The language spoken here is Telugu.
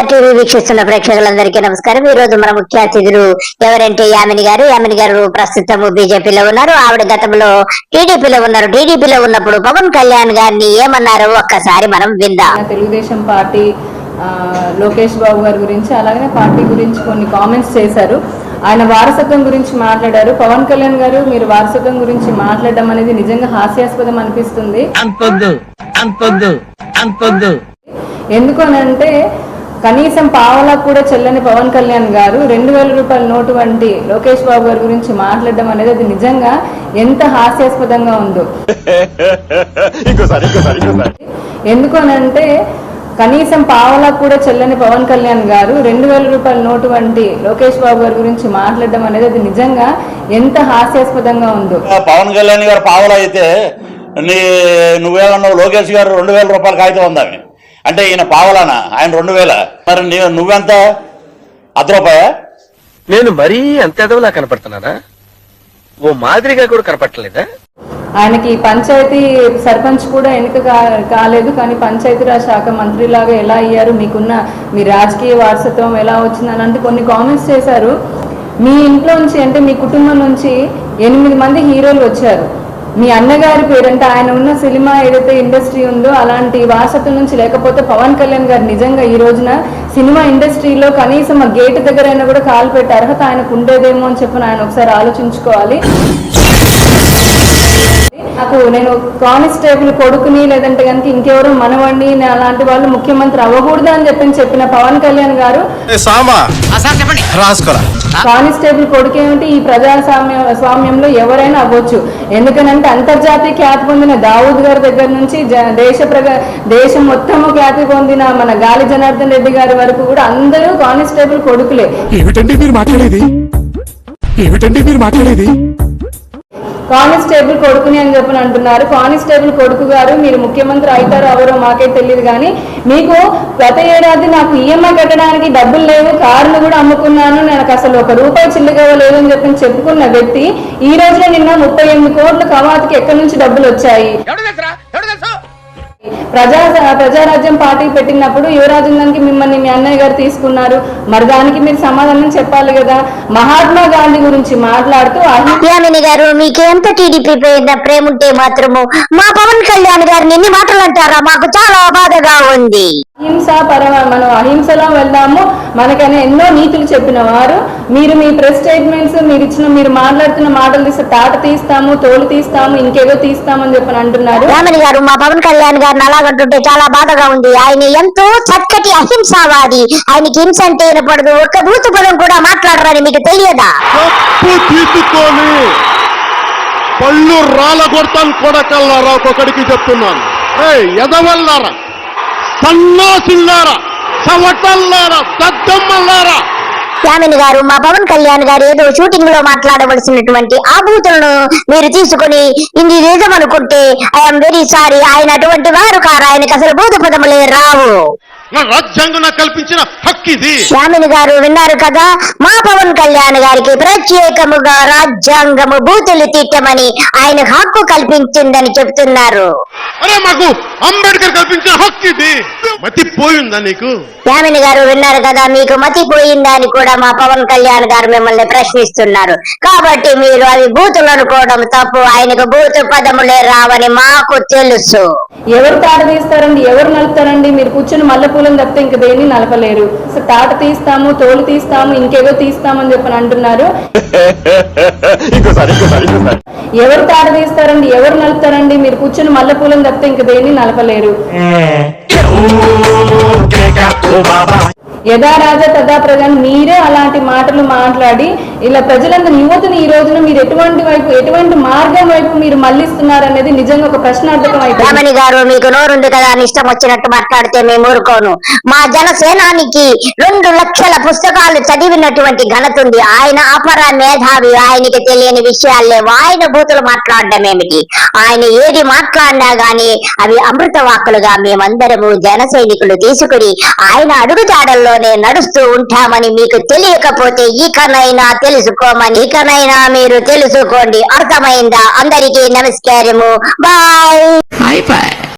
టీవీ వీక్షిస్తున్న ప్రేక్షకులందరికీ నమస్కారం. ఈ రోజు మన ముఖ్య అతిథులు ఎవరంటే యామిని గారు. యామిని గారు ప్రస్తుతం బీజేపీలో ఉన్నారు. ఆవిడ గతంలో టీడీపీలో ఉన్నారు. టీడీపీలో ఉన్నప్పుడు పవన్ కళ్యాణ్ గారిని ఏమన్నారో ఒక్కసారి మనం విందాం. తెలుగుదేశం పార్టీ లోకేష్ బాబు గారి గురించి అలాగే పార్టీ గురించి కొన్ని కామెంట్స్ చేశారు. ఆయన వారసత్వం గురించి మాట్లాడారు. పవన్ కళ్యాణ్ గారు మీరు వారసత్వం గురించి మాట్లాడడం అనేది నిజంగా హాస్యాస్పదం అనిపిస్తుంది. ఎందుకనంటే కనీసం పావలా కూడా చెల్లని పవన్ కళ్యాణ్ గారు 2000 రూపాయల నోటు వంటి లోకేష్ బాబు గారి గురించి మాట్లాడడం అనేది అది నిజంగా ఎంత హాస్యాస్పదంగా ఉందో. ఎందుకనంటే కనీసం పావలా కూడా చెల్లని పవన్ కళ్యాణ్ గారు 2000 రూపాయల నోటు వంటి లోకేష్ బాబు గారి గురించి మాట్లాడడం అనేది అది నిజంగా ఎంత హాస్యాస్పదంగా ఉందో. పవన్ కళ్యాణ్ గారు పావలా అయితే నువ్వేమన్నావు, లోకేష్ గారు 2000 రూపాయల కాగితం ఉందామి అంటే ఈయన పావలానా? ఆయన 2000. మరి నువ్వెంత? ₹1. నేను మరీ అంత ఎదవలా కనపడుతున్నానా? ఓ మాదిరిగా కూడా కనపడలేదా? ఆయనకి పంచాయతీ సర్పంచ్ కూడా ఎన్నిక కాలేదు, కానీ పంచాయతీరాజ్ శాఖ మంత్రిలాగా ఎలా అయ్యారు, మీకున్న మీ రాజకీయ వారసత్వం ఎలా వచ్చింది అలాంటి కొన్ని కామెంట్స్ చేశారు. మీ ఇంట్లో నుంచి అంటే మీ కుటుంబం నుంచి 8 మంది హీరోలు వచ్చారు. మీ అన్నగారి పేరంటే ఆయన ఉన్న సినిమా ఏదైతే ఇండస్ట్రీ ఉందో అలాంటి వారసత్వం నుంచి లేకపోతే పవన్ కళ్యాణ్ గారు నిజంగా ఈ రోజున సినిమా ఇండస్ట్రీలో కనీసం ఆ గేట్ దగ్గర అయినా కూడా కాలు పెట్టే అర్హత ఆయనకు ఉండేదేమో అని చెప్పి ఆయన ఒకసారి ఆలోచించుకోవాలి. నేను కానిస్టేబుల్ కొడుకుని లేదంటే కనుక ఇంకెవరు మనవాడిని అలాంటి వాళ్ళు ముఖ్యమంత్రి అవ్వకూడదు అని చెప్పిన పవన్ కళ్యాణ్ గారు కానిస్టేబుల్ కొడుకు ఏమిటి, ఈ స్వామ్యంలో ఎవరైనా అవ్వచ్చు. ఎందుకనంటే అంతర్జాతీయ ఖ్యాతి పొందిన దావూద్ గారి దగ్గర నుంచి దేశం మొత్తము ఖ్యాతి పొందిన మన గాలి జనార్దన్ రెడ్డి గారి వరకు కూడా అందరూ కానిస్టేబుల్ కొడుకులే. ఏమిటండి మీరు మాట్లాడేది? కానిస్టేబుల్ కొడుకుని అని చెప్పని అంటున్నారు. కానిస్టేబుల్ కొడుకు గారు మీరు ముఖ్యమంత్రి అవుతారో ఎవరో మాకే తెలియదు, కానీ మీకు గత ఏడాది నాకు ఈఎంఐ కట్టడానికి డబ్బులు లేవు, కారును కూడా అమ్ముకున్నాను, నాకు అసలు ₹1 చిల్లిగవ లేదు అని చెప్పి చెప్పుకున్న వ్యక్తి ఈ రోజున నిన్న 38 కోట్ల కవాతికి ఎక్కడి నుంచి డబ్బులు వచ్చాయి? ప్రజారాజ్యం పార్టీ పెట్టినప్పుడు యువరాజంగానికి మిమ్మల్ని మీ అన్నయ్య గారు తీసుకున్నారు, మరి దానికి మీరు సమాధానం చెప్పాలి కదా. మహాత్మా గాంధీ గురించి మాట్లాడుతూ యామిని గారు మీకు ఎంత టీడీపీ ప్రేమ ఉంటే మాత్రము మా పవన్ కళ్యాణ్ గారిని ఎన్ని మాటలు అంటారా? మాకు చాలా బాధగా ఉంది. మనం అహింసలో వెళ్దాము, మనకైనా ఎన్నో నీతులు చెప్పిన వారు మీరు మీ ప్రెస్ స్టేట్మెంట్స్ మీరు మాట్లాడుతున్న మాటలు తీస్తే తాట తీస్తాము, తోలు తీస్తాము, ఇంకేదో తీస్తామని చెప్పని అంటున్నారు. యామిని గారు మా పవన్ కళ్యాణ్ గారిని అలాగంటుంటే చాలా బాధగా ఉంది. ఆయన ఎంతో చక్కటి అహింసావాది. ఆయనకి హింస అంటే వినపడదు, ఒక్క దూతు పదం కూడా మాట్లాడరని మీకు తెలియదా? తీసుకొని పళ్ళు రాళ్ళ కొడతాను కొడకల్లారా, ఒక్కొక్కడికి చెప్తున్నాను. ఎదవల్లారా, సన్నాసిల్లారా, చవటల్లారా, దద్దమ్మల్లారా. యామిని గారు మా పవన్ కళ్యాణ్ గారు ఏదో షూటింగ్ లో మాట్లాడవలసినటువంటి ఆ బూతులను మీరు తీసుకుని ఇది నిజం అనుకుంటే ఐఎమ్ వెరీ సారీ. ఆయన అటువంటి వారు కారు, ఆయనకు అసలు బూత పదములే రావు. రాజ్యాంగం కల్పించిన హక్కు ఇది. యామిని గారు విన్నారు కదా, మా పవన్ కళ్యాణ్ గారికి ప్రత్యేకముగా రాజ్యాంగము బూతులు తిట్టమని ఆయన హక్కు కల్పించిందని చెప్తున్నారు. మాకు అంబేద్కర్ కల్పించిన హక్కు ఇది. మతిపోయిందా నీకు? యామిని గారు విన్నారు కదా, మీకు మతిపోయిందా అని కూడా మా పవన్ కళ్యాణ్ గారు మిమ్మల్ని ప్రశ్నిస్తున్నారు. కాబట్టి మీరు అవి బూతులు అనుకోవడం తప్పు. ఆయనకు బూతు పదములే రావని మాకు తెలుసు. ఎవరు తాట తీస్తారండి, ఎవరు నలుపుతారండి? మీరు కూర్చొని మల్లెపూలను తప్పితే ఇంక దేన్ని నలపలేరు. తాట తీస్తాము, తోలు తీస్తాము, ఇంకేదో తీస్తామని చెప్పని అంటున్నారు. ఎవరు తాట తీస్తారండి, ఎవరు నలుపుతారండి? మీరు కూర్చొని మల్లెపూలను తప్పితే ఇంక దేన్ని నలపలేరు. యథా రాజా తదా ప్రజా మీరే అలాంటి మాటలు మాట్లాడి ఇలా ప్రజలందరూ యువతని ఈ రోజున మీరు ఎటువంటి మార్గం వైపు మీరు మళ్లిస్తున్నారు అనేది నిజంగా ఒక ప్రశ్నార్థకం అయితే. రమణి గారు మీకు నోరుంది కదా అని ఇష్టం వచ్చినట్టు మాట్లాడితే మేము ఊరుకోను. మా జనసేనానికి 2 లక్షల పుస్తకాలు చదివినటువంటి ఘనత ఉంది. ఆయన అపర మేధావి. ఆయనకి తెలియని విషయాలు లేవు. ఆయన బూతులు మాట్లాడడం ఏమిటి? ఆయన ఏది మాట్లాడినా గాని అవి అమృత వాక్కులుగా మేమందరము జన సైనికులు తీసుకుని ఆయన అడుగుజాడల్లోనే నడుస్తూ ఉంటామని మీకు తెలియకపోతే ఇకనైనా తెలుసుకోమని, ఇకనైనా మీరు తెలుసుకోండి. అర్థమైందా? అందరికీ నమస్కారము. బాయ్.